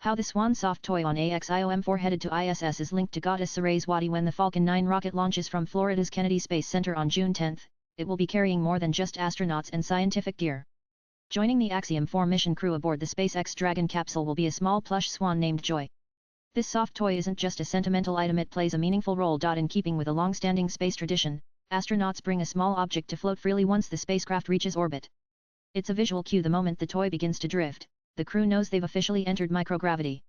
How the Swan soft toy on Axiom4 headed to ISS is linked to goddess Saraswati. When the Falcon 9 rocket launches from Florida's Kennedy Space Center on June 10, it will be carrying more than just astronauts and scientific gear. Joining the Axiom4 mission crew aboard the SpaceX Dragon capsule will be a small plush swan named Joy. This soft toy isn't just a sentimental item, it plays a meaningful role. In keeping with a long-standing space tradition, astronauts bring a small object to float freely once the spacecraft reaches orbit. It's a visual cue. The moment the toy begins to drift, the crew knows they've officially entered microgravity.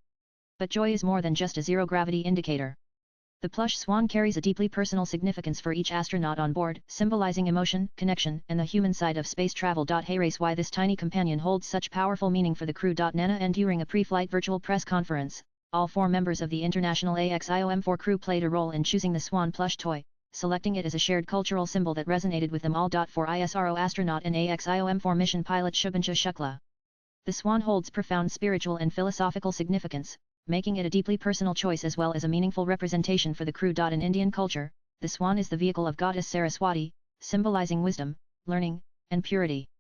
But Joy is more than just a zero-gravity indicator. The plush swan carries a deeply personal significance for each astronaut on board, symbolizing emotion, connection, and the human side of space travel. Hey race, why this tiny companion holds such powerful meaning for the crew. Nana, and during a pre-flight virtual press conference, all 4 members of the international Axiom4 crew played a role in choosing the Swan plush toy, selecting it as a shared cultural symbol that resonated with them all. For ISRO astronaut and Axiom4 mission pilot Shubhanshu Shukla, the Swan holds profound spiritual and philosophical significance, making it a deeply personal choice as well as a meaningful representation for the crew. In Indian culture, the Swan is the vehicle of goddess Saraswati, symbolizing wisdom, learning, and purity.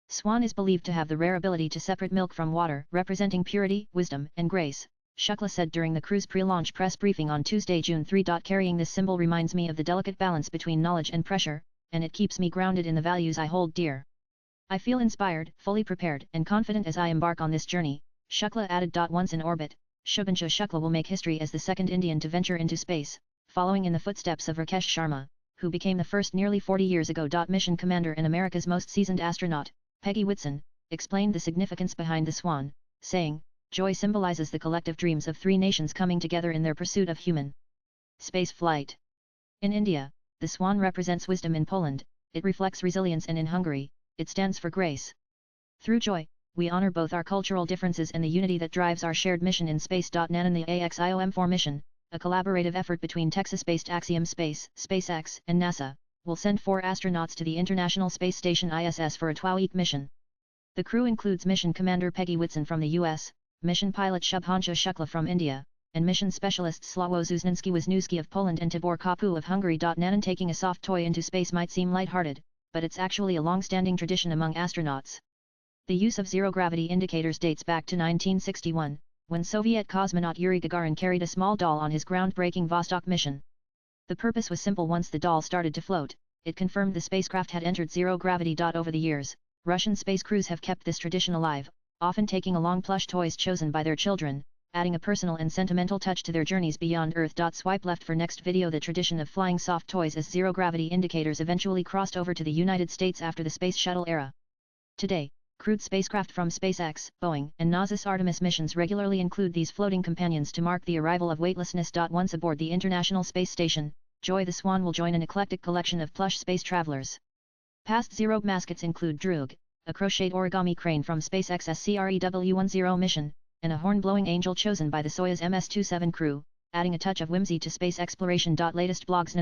Swan is believed to have the rare ability to separate milk from water, representing purity, wisdom, and grace, Shukla said during the crew's pre-launch press briefing on Tuesday, June 3. Carrying this symbol reminds me of the delicate balance between knowledge and pressure, and it keeps me grounded in the values I hold dear. I feel inspired, fully prepared, and confident as I embark on this journey, Shukla added. Once in orbit, Shubhanshu Shukla will make history as the second Indian to venture into space, following in the footsteps of Rakesh Sharma, who became the first nearly 40 years ago. Mission commander and America's most seasoned astronaut, Peggy Whitson, explained the significance behind the Swan, saying, "Joy symbolizes the collective dreams of 3 nations coming together in their pursuit of human space flight. In India, the Swan represents wisdom. In Poland, it reflects resilience, and in Hungary, it stands for grace. Through Joy, we honor both our cultural differences and the unity that drives our shared mission in space." NAN and the Axiom4 mission, a collaborative effort between Texas-based Axiom Space, SpaceX, and NASA, will send 4 astronauts to the International Space Station ISS for a 12-week mission. The crew includes mission commander Peggy Whitson from the US, mission pilot Shubhanshu Shukla from India, and mission specialists Sławomir Wisniewski of Poland and Tibor Kapu of Hungary. NAN taking a soft toy into space might seem lighthearted, but it's actually a long-standing tradition among astronauts. The use of zero-gravity indicators dates back to 1961, when Soviet cosmonaut Yuri Gagarin carried a small doll on his groundbreaking Vostok mission. The purpose was simple: once the doll started to float, it confirmed the spacecraft had entered zero gravity. Over the years, Russian space crews have kept this tradition alive, often taking along plush toys chosen by their children, adding a personal and sentimental touch to their journeys beyond Earth. Swipe left for next video. The tradition of flying soft toys as zero-gravity indicators eventually crossed over to the United States after the Space Shuttle era. Today, crewed spacecraft from SpaceX, Boeing, and NASA's Artemis missions regularly include these floating companions to mark the arrival of weightlessness. Once aboard the International Space Station, Joy the Swan will join an eclectic collection of plush space travelers. Past Zero mascots include Droog, a crocheted origami crane from SpaceX's CREW-10 mission, and a horn-blowing angel chosen by the Soyuz MS-27 crew, adding a touch of whimsy to space exploration. Latest blogs.